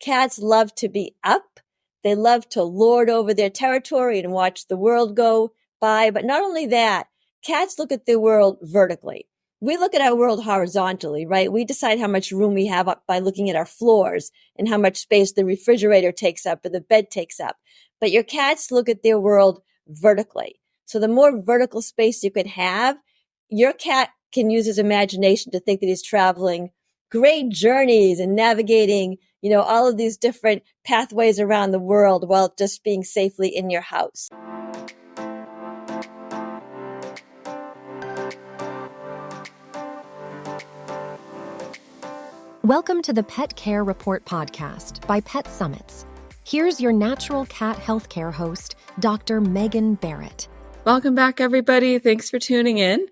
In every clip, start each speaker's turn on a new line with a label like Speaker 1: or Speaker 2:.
Speaker 1: cats love to be up. They love to lord over their territory and watch the world go by. But not only that, cats look at the world vertically. We look at our world horizontally, right? We decide how much room we have up by looking at our floors and how much space the refrigerator takes up or the bed takes up. But your cats look at their world vertically. So the more vertical space you could have, your cat can use his imagination to think that he's traveling great journeys and navigating, all of these different pathways around the world while just being safely in your house.
Speaker 2: Welcome to the Pet Care Report podcast by Pet Summits. Here's your natural cat healthcare host, Dr. Megan Barrett.
Speaker 3: Welcome back, everybody. Thanks for tuning in.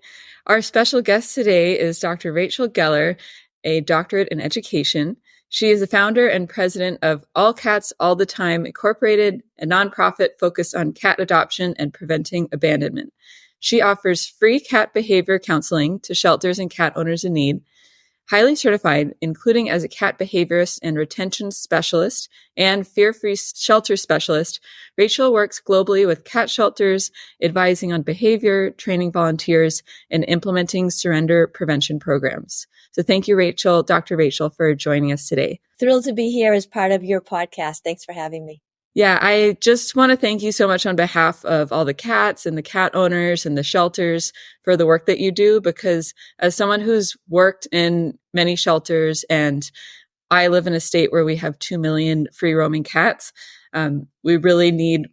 Speaker 3: Our special guest today is Dr. Rachel Geller, a doctorate in education. She is the founder and president of All Cats All the Time Incorporated, a nonprofit focused on cat adoption and preventing abandonment. She offers free cat behavior counseling to shelters and cat owners in need. Highly certified, including as a cat behaviorist and retention specialist and fear-free shelter specialist, Rachel works globally with cat shelters, advising on behavior, training volunteers, and implementing surrender prevention programs. So thank you, Rachel, Dr. Rachel, for joining us today.
Speaker 1: Thrilled to be here as part of your podcast. Thanks for having me.
Speaker 3: Yeah, I just want to thank you so much on behalf of all the cats and the cat owners and the shelters for the work that you do, because as someone who's worked in many shelters, and I live in a state where we have 2 million free roaming cats, we really need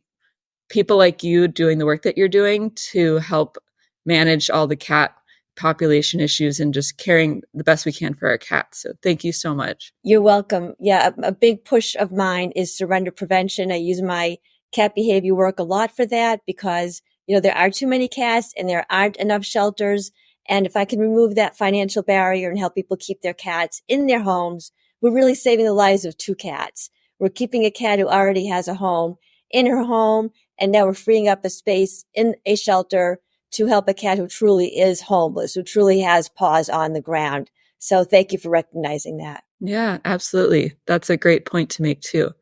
Speaker 3: people like you doing the work that you're doing to help manage all the cat population issues and just caring the best we can for our cats. So thank you so much.
Speaker 1: You're welcome. Yeah, a big push of mine is surrender prevention. I use my cat behavior work a lot for that because, there are too many cats and there aren't enough shelters. And if I can remove that financial barrier and help people keep their cats in their homes, we're really saving the lives of 2 cats. We're keeping a cat who already has a home in her home, and now we're freeing up a space in a shelter to help a cat who truly is homeless, who truly has paws on the ground. So thank you for recognizing that.
Speaker 3: Yeah, absolutely. That's a great point to make too.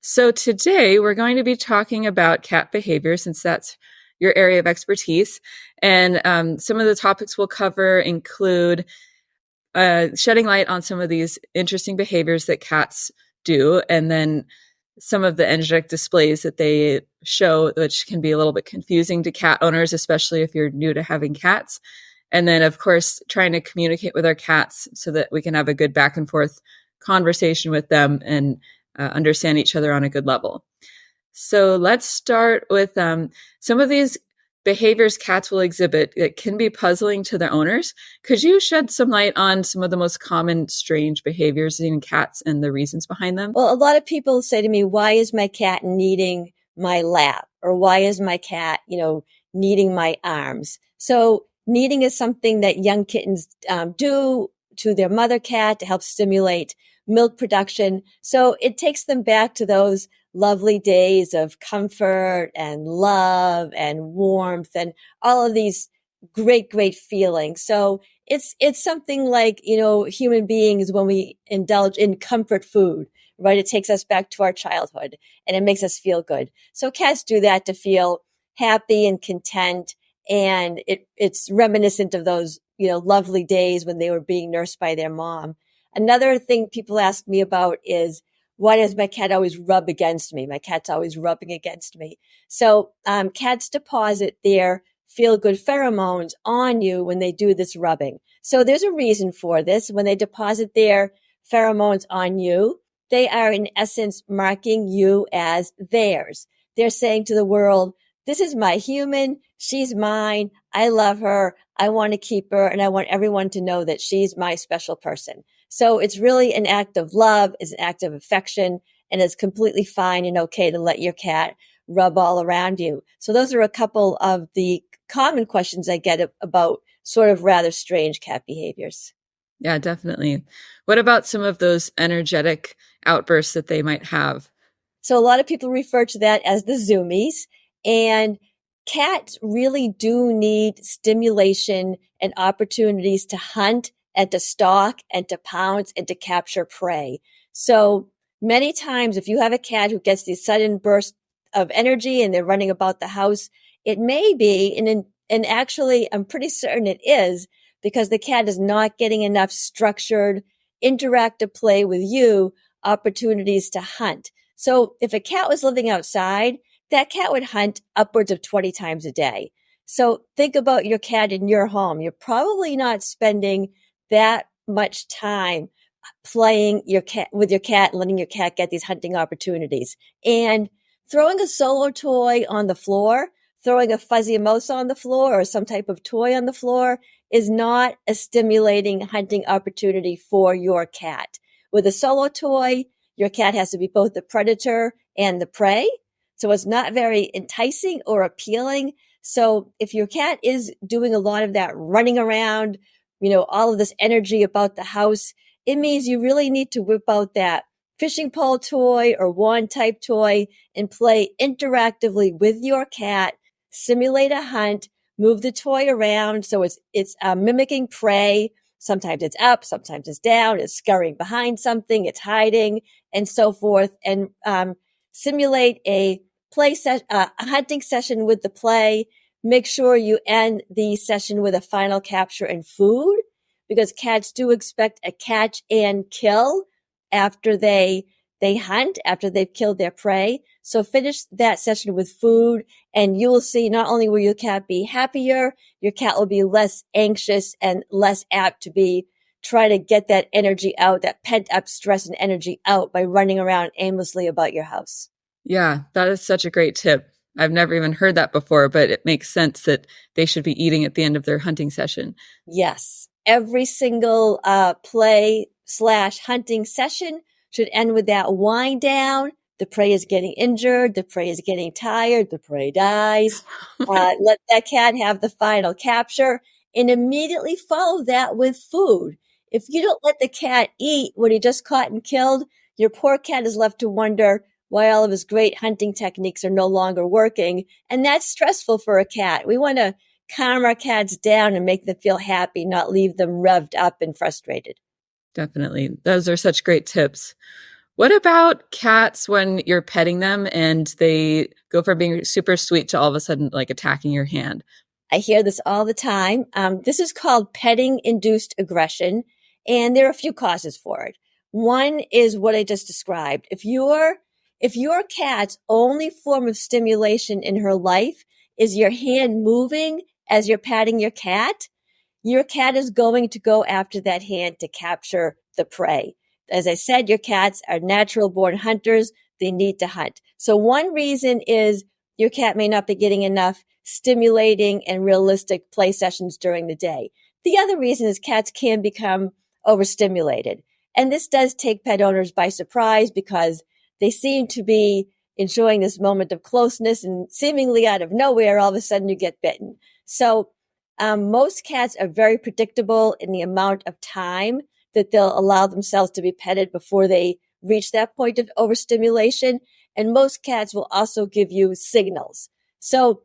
Speaker 3: So today we're going to be talking about cat behavior, since that's your area of expertise. And some of the topics we'll cover include shedding light on some of these interesting behaviors that cats do, and then some of the energetic displays that they show, which can be a little bit confusing to cat owners, especially if you're new to having cats. And then, of course, trying to communicate with our cats so that we can have a good back and forth conversation with them and understand each other on a good level. So let's start with some of these behaviors cats will exhibit that can be puzzling to their owners. Could you shed some light on some of the most common strange behaviors in cats and the reasons behind them?
Speaker 1: Well, a lot of people say to me, why is my cat needing my lap? Or why is my cat, needing my arms? So kneading is something that young kittens do to their mother cat to help stimulate milk production. So it takes them back to those lovely days of comfort and love and warmth and all of these great, great feelings. So it's something like, human beings, when we indulge in comfort food, right? It takes us back to our childhood and it makes us feel good. So cats do that to feel happy and content. And it's reminiscent of those, lovely days when they were being nursed by their mom. Another thing people ask me about is, why does my cat always rub against me? My cat's always rubbing against me. So cats deposit their feel-good pheromones on you when they do this rubbing. So there's a reason for this. When they deposit their pheromones on you, they are in essence marking you as theirs. They're saying to the world, this is my human. She's mine. I love her. I want to keep her. And I want everyone to know that she's my special person. So it's really an act of love, it's an act of affection, and it's completely fine and okay to let your cat rub all around you. So those are a couple of the common questions I get about sort of rather strange cat behaviors.
Speaker 3: Yeah, definitely. What about some of those energetic outbursts that they might have?
Speaker 1: So a lot of people refer to that as the zoomies, and cats really do need stimulation and opportunities to hunt and to stalk and to pounce and to capture prey. So many times if you have a cat who gets these sudden bursts of energy and they're running about the house, it may be, and actually I'm pretty certain it is, because the cat is not getting enough structured, interactive play with you, opportunities to hunt. So if a cat was living outside, that cat would hunt upwards of 20 times a day. So think about your cat in your home. You're probably not spending that much time playing your cat with your cat, letting your cat get these hunting opportunities. And throwing a solo toy on the floor, throwing a fuzzy mouse on the floor or some type of toy on the floor is not a stimulating hunting opportunity for your cat. With a solo toy, your cat has to be both the predator and the prey. So it's not very enticing or appealing. So if your cat is doing a lot of that running around, all of this energy about the house, it means you really need to whip out that fishing pole toy or wand type toy and play interactively with your cat, simulate a hunt, move the toy around. So it's mimicking prey. Sometimes it's up, sometimes it's down, it's scurrying behind something, it's hiding, and so forth. And simulate a a hunting session with the play. Make sure you end the session with a final capture and food, because cats do expect a catch and kill after they hunt, after they've killed their prey. So finish that session with food, and you will see not only will your cat be happier, your cat will be less anxious and less apt to try to get that energy out, that pent up stress and energy out by running around aimlessly about your house.
Speaker 3: Yeah, that is such a great tip. I've never even heard that before, but it makes sense that they should be eating at the end of their hunting session.
Speaker 1: Yes. Every single play/hunting session should end with that wind down. The prey is getting injured. The prey is getting tired. The prey dies. Let that cat have the final capture and immediately follow that with food. If you don't let the cat eat what he just caught and killed, your poor cat is left to wonder why all of his great hunting techniques are no longer working. And that's stressful for a cat. We want to calm our cats down and make them feel happy, not leave them revved up and frustrated.
Speaker 3: Definitely. Those are such great tips. What about cats when you're petting them and they go from being super sweet to all of a sudden like attacking your hand?
Speaker 1: I hear this all the time. This is called petting-induced aggression, and there are a few causes for it. One is what I just described. If your cat's only form of stimulation in her life is your hand moving as you're patting your cat is going to go after that hand to capture the prey. As I said, your cats are natural born hunters. They need to hunt. So one reason is your cat may not be getting enough stimulating and realistic play sessions during the day. The other reason is cats can become overstimulated. And this does take pet owners by surprise because they seem to be enjoying this moment of closeness, and seemingly out of nowhere, all of a sudden you get bitten. So most cats are very predictable in the amount of time that they'll allow themselves to be petted before they reach that point of overstimulation. And most cats will also give you signals. So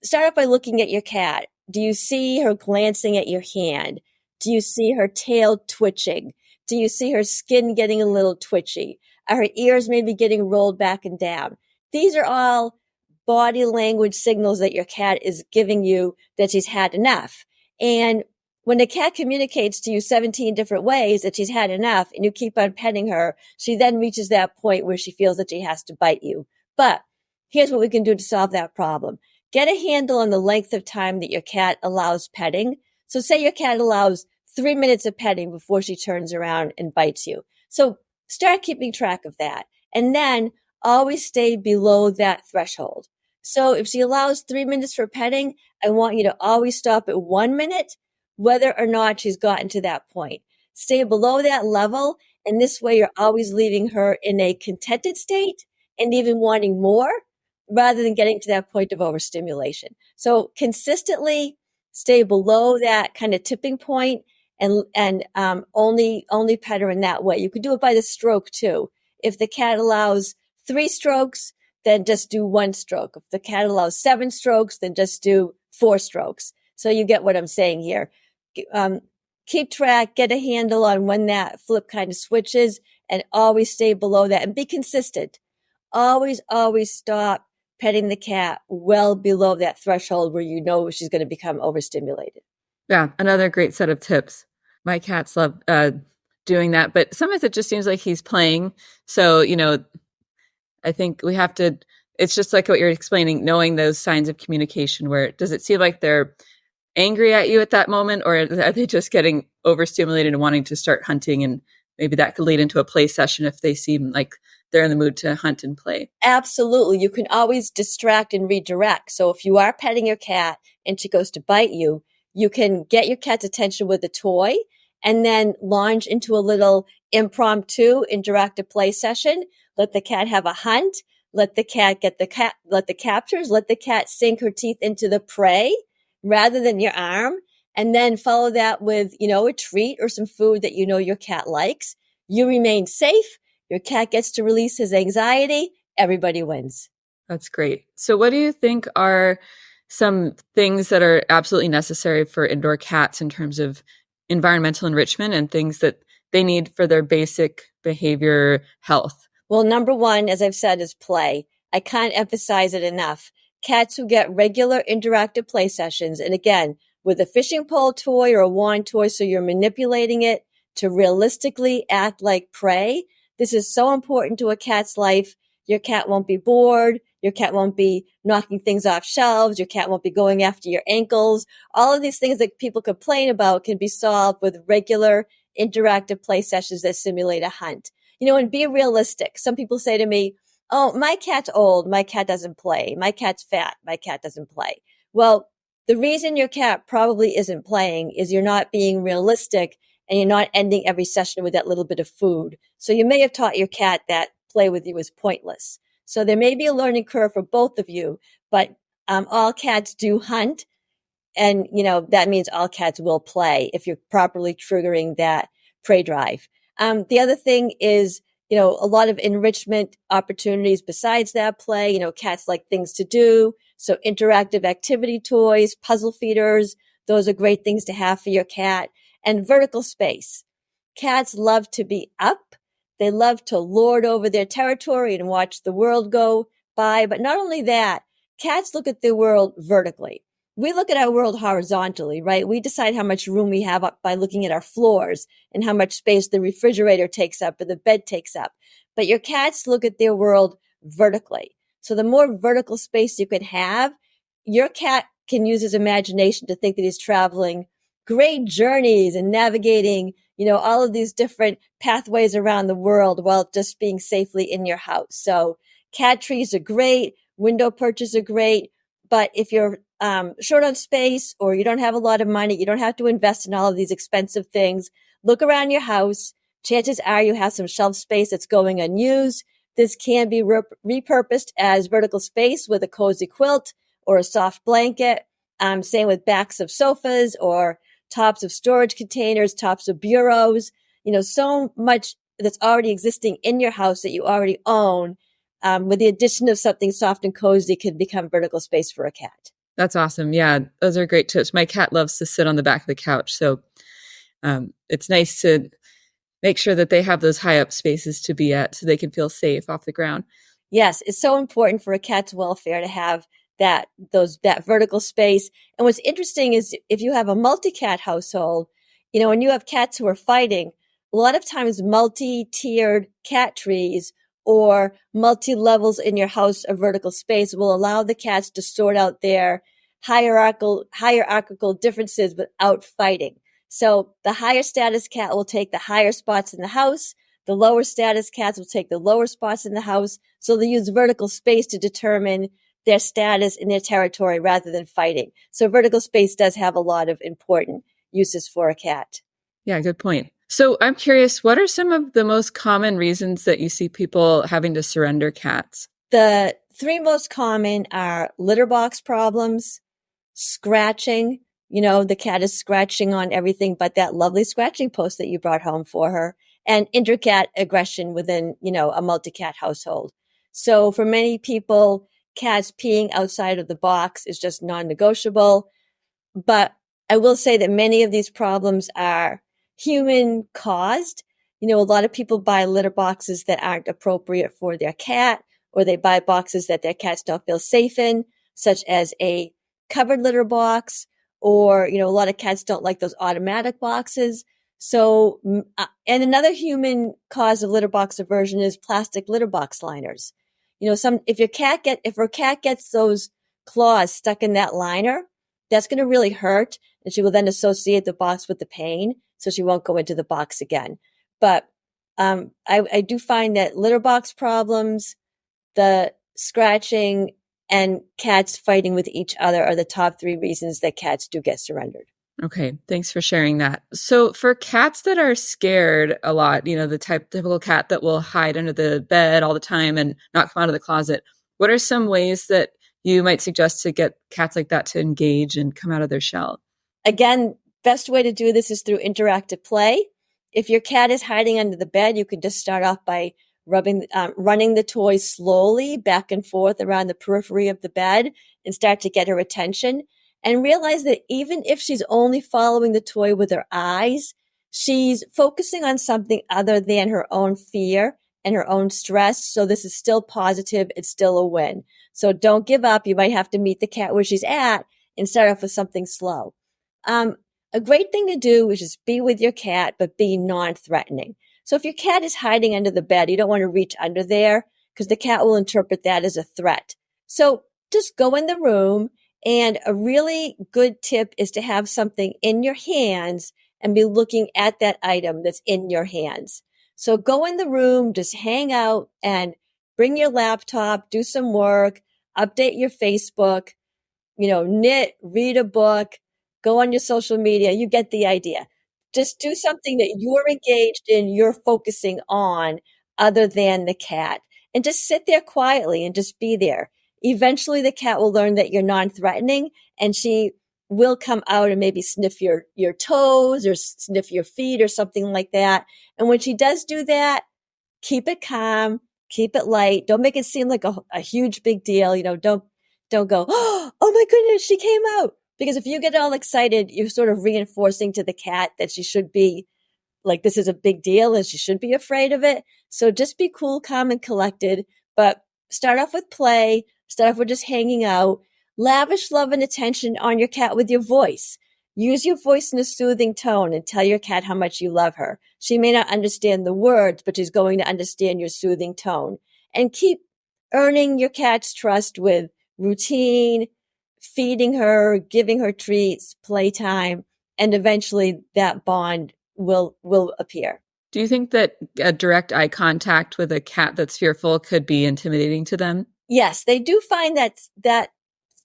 Speaker 1: start off by looking at your cat. Do you see her glancing at your hand? Do you see her tail twitching? Do you see her skin getting a little twitchy? Are her ears maybe getting rolled back and down? These are all body language signals that your cat is giving you that she's had enough. And when a cat communicates to you 17 different ways that she's had enough and you keep on petting her, she then reaches that point where she feels that she has to bite you. But here's what we can do to solve that problem. Get a handle on the length of time that your cat allows petting. So say your cat allows 3 minutes of petting before she turns around and bites you. So start keeping track of that. And then always stay below that threshold. So if she allows 3 minutes for petting, I want you to always stop at 1 minute, whether or not she's gotten to that point. Stay below that level. And this way you're always leaving her in a contented state and even wanting more rather than getting to that point of overstimulation. So consistently stay below that kind of tipping point and only pet her in that way. You could do it by the stroke too. If the cat allows 3 strokes, then just do 1 stroke. If the cat allows 7 strokes, then just do 4 strokes. So you get what I'm saying here. Keep track, get a handle on when that flip kind of switches, and always stay below that and be consistent. Always, always stop petting the cat well below that threshold where you know she's going to become overstimulated.
Speaker 3: Yeah, another great set of tips. My cats love doing that, but sometimes it just seems like he's playing. So, I think we have to, it's just like what you're explaining, knowing those signs of communication where does it seem like they're angry at you at that moment, or are they just getting overstimulated and wanting to start hunting? And maybe that could lead into a play session if they seem like they're in the mood to hunt and play.
Speaker 1: Absolutely. You can always distract and redirect. So if you are petting your cat and she goes to bite you, you can get your cat's attention with a toy and then launch into a little impromptu interactive play session. Let the cat have a hunt. Let the cat let the captures, let the cat sink her teeth into the prey rather than your arm. And then follow that with, a treat or some food that your cat likes. You remain safe. Your cat gets to release his anxiety. Everybody wins.
Speaker 3: That's great. So what do you think are some things that are absolutely necessary for indoor cats in terms of environmental enrichment and things that they need for their basic behavior health?
Speaker 1: Well, number one, as I've said, is play. I can't emphasize it enough. Cats who get regular interactive play sessions, and again, with a fishing pole toy or a wand toy, so you're manipulating it to realistically act like prey. This is so important to a cat's life. Your cat won't be bored. Your cat won't be knocking things off shelves. Your cat won't be going after your ankles. All of these things that people complain about can be solved with regular interactive play sessions that simulate a hunt. And be realistic. Some people say to me, oh, my cat's old. My cat doesn't play. My cat's fat. My cat doesn't play. Well, the reason your cat probably isn't playing is you're not being realistic and you're not ending every session with that little bit of food. So you may have taught your cat that play with you is pointless. So there may be a learning curve for both of you, but all cats do hunt. And, that means all cats will play if you're properly triggering that prey drive. The other thing is, a lot of enrichment opportunities besides that play. Cats like things to do. So interactive activity toys, puzzle feeders, those are great things to have for your cat. And vertical space. Cats love to be up. They love to lord over their territory and watch the world go by. But not only that, cats look at the world vertically. We look at our world horizontally, right? We decide how much room we have up by looking at our floors and how much space the refrigerator takes up or the bed takes up. But your cats look at their world vertically. So the more vertical space you can have, your cat can use his imagination to think that he's traveling great journeys and navigating, all of these different pathways around the world while just being safely in your house. So cat trees are great. Window perches are great. But if you're short on space or you don't have a lot of money, you don't have to invest in all of these expensive things. Look around your house. Chances are you have some shelf space that's going unused. This can be repurposed as vertical space with a cozy quilt or a soft blanket. Same with backs of sofas or tops of storage containers, tops of bureaus, so much that's already existing in your house that you already own. With the addition of something soft and cozy can become vertical space for a cat.
Speaker 3: That's awesome. Yeah, those are great tips. My cat loves to sit on the back of the couch. So it's nice to make sure that they have those high up spaces to be at so they can feel safe off the ground.
Speaker 1: Yes, it's so important for a cat's welfare to have that vertical space. And what's interesting is if you have a multi-cat household, when you have cats who are fighting, a lot of times multi-tiered cat trees or multi-levels in your house of vertical space will allow the cats to sort out their hierarchical differences without fighting. So the higher status cat will take the higher spots in the house. The lower status cats will take the lower spots in the house. So they use vertical space to determine their status in their territory rather than fighting. So vertical space does have a lot of important uses for a cat.
Speaker 3: Yeah, good point. So I'm curious, what are some of the most common reasons that you see people having to surrender cats?
Speaker 1: The three most common are litter box problems, scratching. The cat is scratching on everything but that lovely scratching post that you brought home for her, and intercat aggression within, a multi-cat household. So for many people, cats peeing outside of the box is just non-negotiable. But I will say that many of these problems are human caused. A lot of people buy litter boxes that aren't appropriate for their cat, or they buy boxes that their cats don't feel safe in, such as a covered litter box, or, a lot of cats don't like those automatic boxes. So, and another human cause of litter box aversion is plastic litter box liners. If her cat gets those claws stuck in that liner, that's going to really hurt. And she will then associate the box with the pain. So she won't go into the box again. But, I do find that litter box problems, the scratching, and cats fighting with each other are the top 3 reasons that cats do get surrendered.
Speaker 3: Okay, thanks for sharing that. So for cats that are scared a lot, the typical cat that will hide under the bed all the time and not come out of the closet, what are some ways that you might suggest to get cats like that to engage and come out of their shell?
Speaker 1: Again, best way to do this is through interactive play. If your cat is hiding under the bed, you could just start off by running the toy slowly back and forth around the periphery of the bed and start to get her attention. And realize that even if she's only following the toy with her eyes, she's focusing on something other than her own fear and her own stress. So this is still positive. It's still a win. So don't give up. You might have to meet the cat where she's at and start off with something slow. A great thing to do is just be with your cat, but be non-threatening. So if your cat is hiding under the bed, you don't want to reach under there because the cat will interpret that as a threat. So just go in the room. And a really good tip is to have something in your hands and be looking at that item that's in your hands. So go in the room, just hang out and bring your laptop, do some work, update your Facebook, knit, read a book, go on your social media. You get the idea. Just do something that you're engaged in, you're focusing on other than the cat. And just sit there quietly and just be there. Eventually the cat will learn that you're non-threatening and she will come out and maybe sniff your toes or sniff your feet or something like that. And when she does do that, keep it calm, keep it light. Don't make it seem like a huge big deal. Don't go, oh my goodness, she came out. Because if you get all excited, you're sort of reinforcing to the cat that she should be like, this is a big deal and she should be afraid of it. So just be cool, calm, and collected, but start off with play. Start off with just hanging out. Lavish love and attention on your cat with your voice. Use your voice in a soothing tone and tell your cat how much you love her. She may not understand the words, but she's going to understand your soothing tone. And keep earning your cat's trust with routine, feeding her, giving her treats, playtime, and eventually that bond will appear.
Speaker 3: Do you think that a direct eye contact with a cat that's fearful could be intimidating to them?
Speaker 1: Yes, they do find that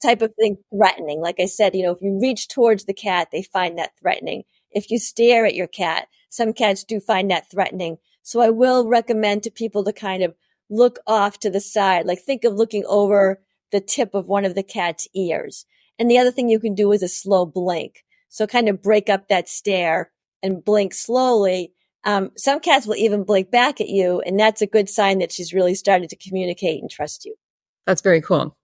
Speaker 1: type of thing threatening. Like I said, if you reach towards the cat, they find that threatening. If you stare at your cat, some cats do find that threatening. So I will recommend to people to kind of look off to the side, like think of looking over the tip of one of the cat's ears. And the other thing you can do is a slow blink. So kind of break up that stare and blink slowly. Some cats will even blink back at you, and that's a good sign that she's really started to communicate and trust you.
Speaker 3: That's very cool.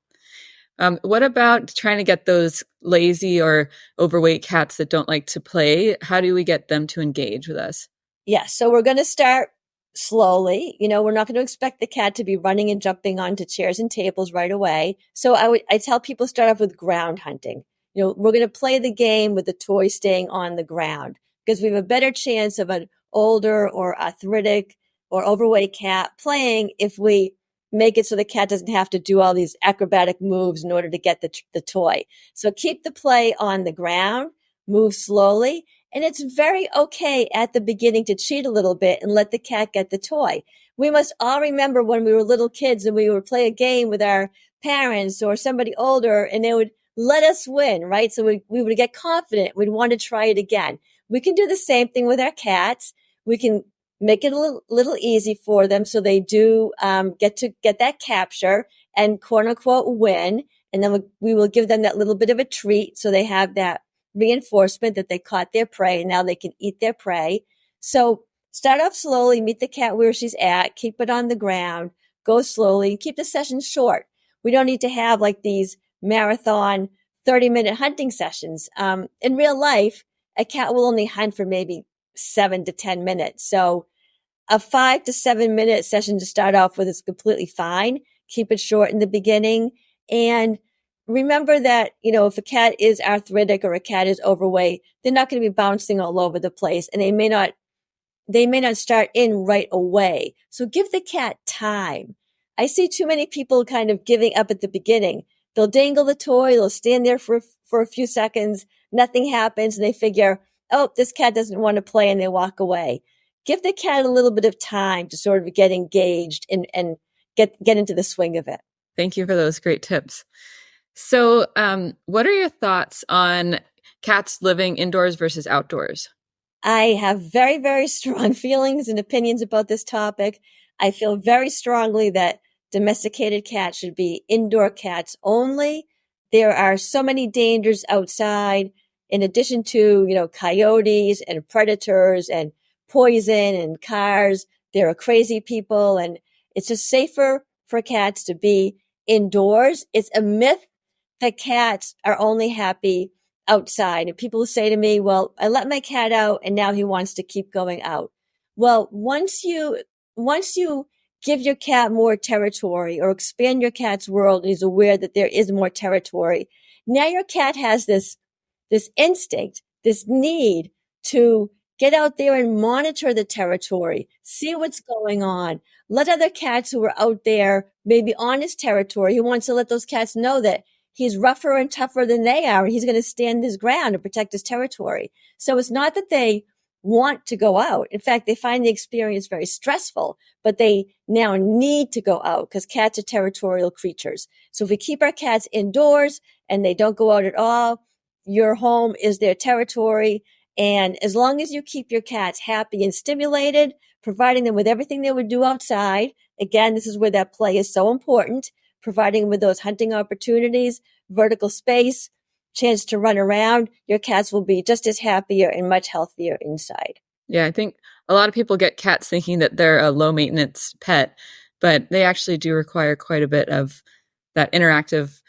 Speaker 3: What about trying to get those lazy or overweight cats that don't like to play? How do we get them to engage with us?
Speaker 1: Yeah, so we're going to start slowly. We're not going to expect the cat to be running and jumping onto chairs and tables right away. So I tell people start off with ground hunting. We're going to play the game with the toy staying on the ground because we have a better chance of an older or arthritic or overweight cat playing if we make it so the cat doesn't have to do all these acrobatic moves in order to get the toy. So keep the play on the ground, move slowly. And it's very okay at the beginning to cheat a little bit and let the cat get the toy. We must all remember when we were little kids and we would play a game with our parents or somebody older and they would let us win, right? So we would get confident. We'd want to try it again. We can do the same thing with our cats. We can make it a little easy for them so they do get that capture and quote unquote win. And then we will give them that little bit of a treat so they have that reinforcement that they caught their prey and now they can eat their prey. So start off slowly, meet the cat where she's at, keep it on the ground, go slowly, keep the session short. We don't need to have like these marathon 30-minute hunting sessions. In real life, a cat will only hunt for maybe 7 to 10 minutes. So a 5 to 7 minute session to start off with is completely fine. Keep it short in the beginning. And remember that, if a cat is arthritic or a cat is overweight, they're not going to be bouncing all over the place, and they may not start in right away. So give the cat time. I see too many people kind of giving up at the beginning. They'll dangle the toy, they'll stand there for a few seconds, nothing happens, and they figure, oh, this cat doesn't want to play, and they walk away. Give the cat a little bit of time to sort of get engaged and get into the swing of it.
Speaker 3: Thank you for those great tips. So, what are your thoughts on cats living indoors versus outdoors?
Speaker 1: I have very, very strong feelings and opinions about this topic. I feel very strongly that domesticated cats should be indoor cats only. There are so many dangers outside, in addition to, coyotes and predators and poison and cars. There are crazy people, and it's just safer for cats to be indoors. It's a myth that cats are only happy outside. And people say to me, well, I let my cat out and now he wants to keep going out. Well, once you give your cat more territory or expand your cat's world and he's aware that there is more territory, now your cat has this instinct, this need to get out there and monitor the territory, see what's going on. Let other cats who are out there, maybe on his territory, he wants to let those cats know that he's rougher and tougher than they are, and he's going to stand his ground and protect his territory. So it's not that they want to go out. In fact, they find the experience very stressful, but they now need to go out because cats are territorial creatures. So if we keep our cats indoors and they don't go out at all, your home is their territory. And as long as you keep your cats happy and stimulated, providing them with everything they would do outside, again, this is where that play is so important, providing them with those hunting opportunities, vertical space, chance to run around, your cats will be just as happier and much healthier inside.
Speaker 3: Yeah, I think a lot of people get cats thinking that they're a low maintenance pet, but they actually do require quite a bit of that interactive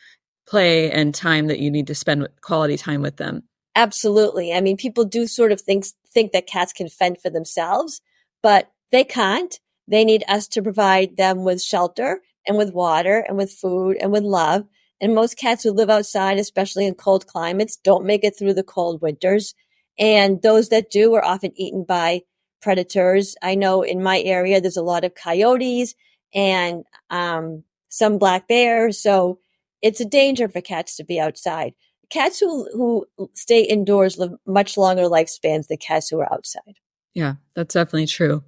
Speaker 3: play and time that you need to spend with quality time with them.
Speaker 1: Absolutely. I mean, people do sort of think that cats can fend for themselves, but they can't. They need us to provide them with shelter and with water and with food and with love. And most cats who live outside, especially in cold climates, don't make it through the cold winters. And those that do are often eaten by predators. I know in my area, there's a lot of coyotes and some black bears. So it's a danger for cats to be outside. Cats who stay indoors live much longer lifespans than cats who are outside.
Speaker 3: Yeah, that's definitely true.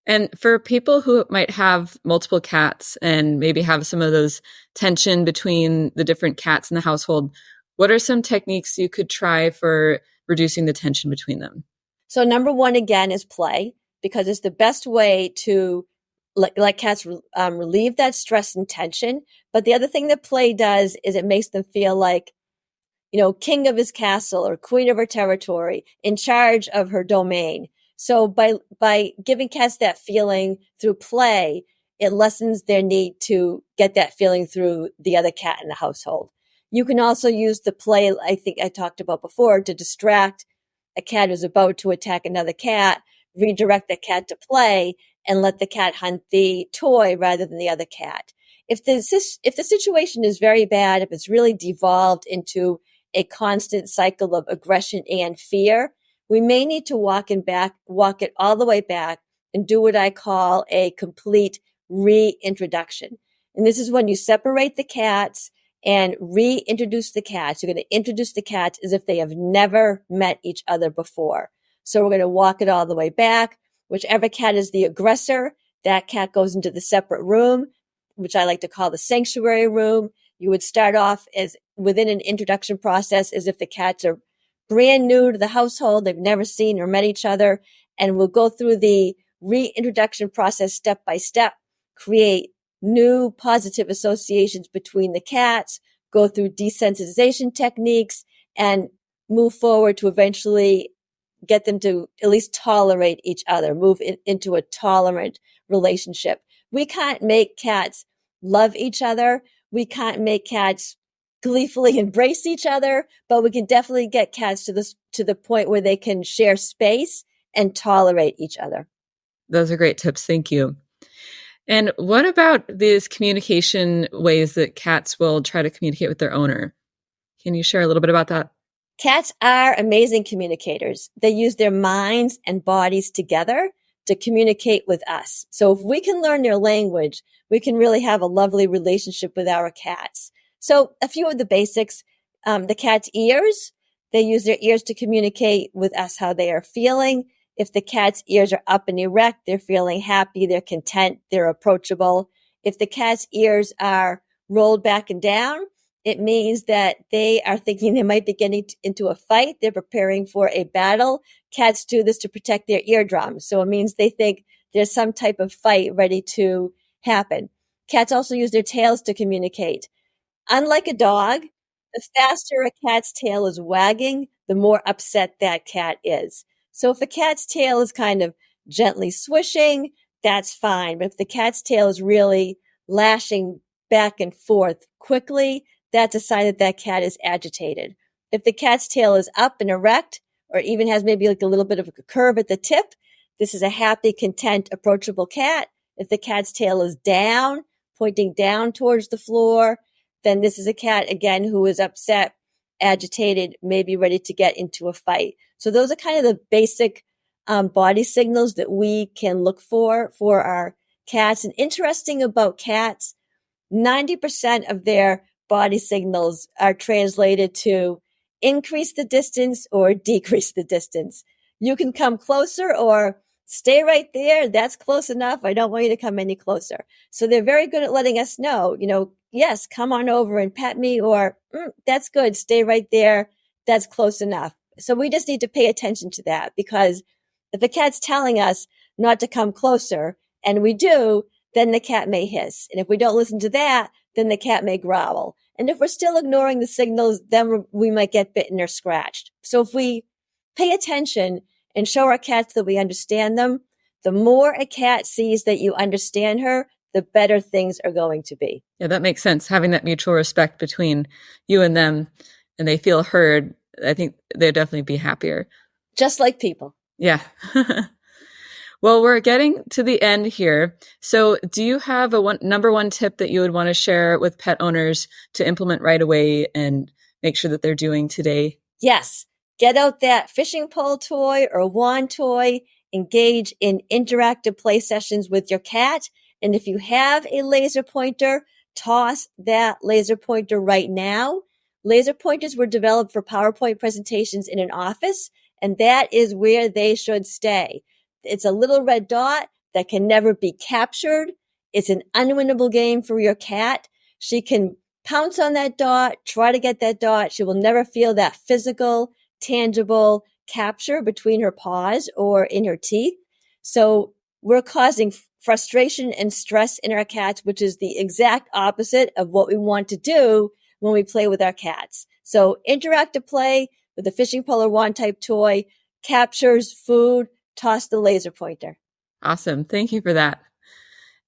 Speaker 3: And for people who might have multiple cats and maybe have some of those tension between the different cats in the household, what are some techniques you could try for reducing the tension between them?
Speaker 1: So number one, again, is play, because it's the best way to let cats relieve that stress and tension. But the other thing that play does is it makes them feel like, king of his castle or queen of her territory, in charge of her domain. So by giving cats that feeling through play, it lessens their need to get that feeling through the other cat in the household. You can also use the play, I think I talked about before, to distract a cat who's about to attack another cat, redirect the cat to play, and let the cat hunt the toy rather than the other cat. If the situation is very bad, if it's really devolved into a constant cycle of aggression and fear, we may need to walk it all the way back and do what I call a complete reintroduction. And this is when you separate the cats and reintroduce the cats. You're going to introduce the cats as if they have never met each other before. So we're going to walk it all the way back. Whichever cat is the aggressor, that cat goes into the separate room, which I like to call the sanctuary room. You would start off as within an introduction process as if the cats are brand new to the household. They've never seen or met each other. And we'll go through the reintroduction process step by step, create new positive associations between the cats, go through desensitization techniques, and move forward to eventually get them to at least tolerate each other, move into a tolerant relationship. We can't make cats love each other. We can't make cats gleefully embrace each other, but we can definitely get cats to the point where they can share space and tolerate each other.
Speaker 3: Those are great tips. Thank you. And what about these communication ways that cats will try to communicate with their owner? Can you share a little bit about that?
Speaker 1: Cats are amazing communicators. They use their minds and bodies together to communicate with us. So if we can learn their language, we can really have a lovely relationship with our cats. So a few of the basics, the cat's ears, they use their ears to communicate with us how they are feeling. If the cat's ears are up and erect, they're feeling happy, they're content, they're approachable. If the cat's ears are rolled back and down, it means that they are thinking they might be getting into a fight. They're preparing for a battle. Cats do this to protect their eardrums. So it means they think there's some type of fight ready to happen. Cats also use their tails to communicate. Unlike a dog, the faster a cat's tail is wagging, the more upset that cat is. So if a cat's tail is kind of gently swishing, that's fine. But if the cat's tail is really lashing back and forth quickly, that's a sign that that cat is agitated. If the cat's tail is up and erect, or even has maybe like a little bit of a curve at the tip, this is a happy, content, approachable cat. If the cat's tail is down, pointing down towards the floor, then this is a cat, again, who is upset, agitated, maybe ready to get into a fight. So those are kind of the basic body signals that we can look for our cats. And interesting about cats, 90% of their body signals are translated to increase the distance or decrease the distance. You can come closer or stay right there. That's close enough. I don't want you to come any closer. So they're very good at letting us know, yes, come on over and pet me, or that's good. Stay right there. That's close enough. So we just need to pay attention to that, because if a cat's telling us not to come closer and we do, then the cat may hiss. And if we don't listen to that, then the cat may growl. And if we're still ignoring the signals, then we might get bitten or scratched. So if we pay attention and show our cats that we understand them, the more a cat sees that you understand her, the better things are going to be.
Speaker 3: Yeah, that makes sense. Having that mutual respect between you and them, and they feel heard, I think they'd definitely be happier.
Speaker 1: Just like people.
Speaker 3: Yeah. Well, we're getting to the end here. So do you have a number one tip that you would want to share with pet owners to implement right away and make sure that they're doing today?
Speaker 1: Yes. Get out that fishing pole toy or wand toy. Engage in interactive play sessions with your cat. And if you have a laser pointer, toss that laser pointer right now. Laser pointers were developed for PowerPoint presentations in an office, and that is where they should stay. It's a little red dot that can never be captured. It's an unwinnable game for your cat. She can pounce on that dot, try to get that dot. She will never feel that physical, tangible capture between her paws or in her teeth. So we're causing frustration and stress in our cats, which is the exact opposite of what we want to do when we play with our cats. So interactive play with a fishing pole or wand type toy, captures, food, toss the laser pointer.
Speaker 3: Awesome. Thank you for that.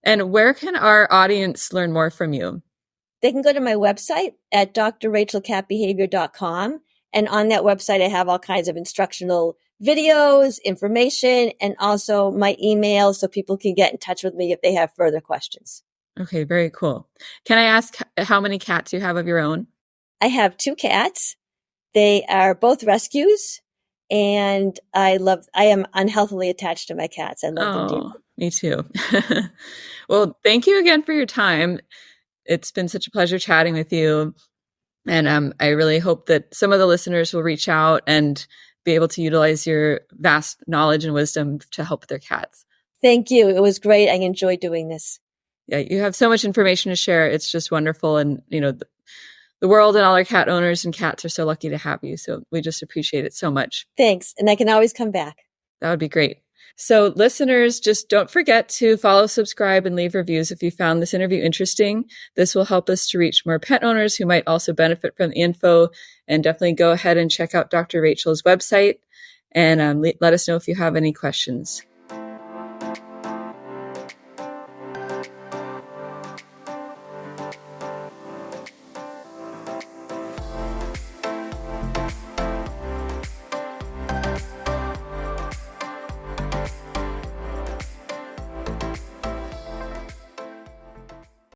Speaker 3: And where can our audience learn more from you?
Speaker 1: They can go to my website at drrachelcatbehavior.com. And on that website, I have all kinds of instructional videos, information, and also my email so people can get in touch with me if they have further questions.
Speaker 3: Okay, very cool. Can I ask how many cats you have of your own?
Speaker 1: I have 2 cats. They are both rescues. And I am unhealthily attached to my cats. I love them dearly.
Speaker 3: Me too. Well, thank you again for your time. It's been such a pleasure chatting with you. And I really hope that some of the listeners will reach out and be able to utilize your vast knowledge and wisdom to help their cats.
Speaker 1: Thank you. It was great. I enjoyed doing this.
Speaker 3: Yeah, you have so much information to share. It's just wonderful. And, the world and all our cat owners and cats are so lucky to have you. So we just appreciate it so much.
Speaker 1: Thanks. And I can always come back.
Speaker 3: That would be great. So listeners, just don't forget to follow, subscribe, and leave reviews if you found this interview interesting. This will help us to reach more pet owners who might also benefit from the info. And definitely go ahead and check out Dr. Rachel's website and let us know if you have any questions.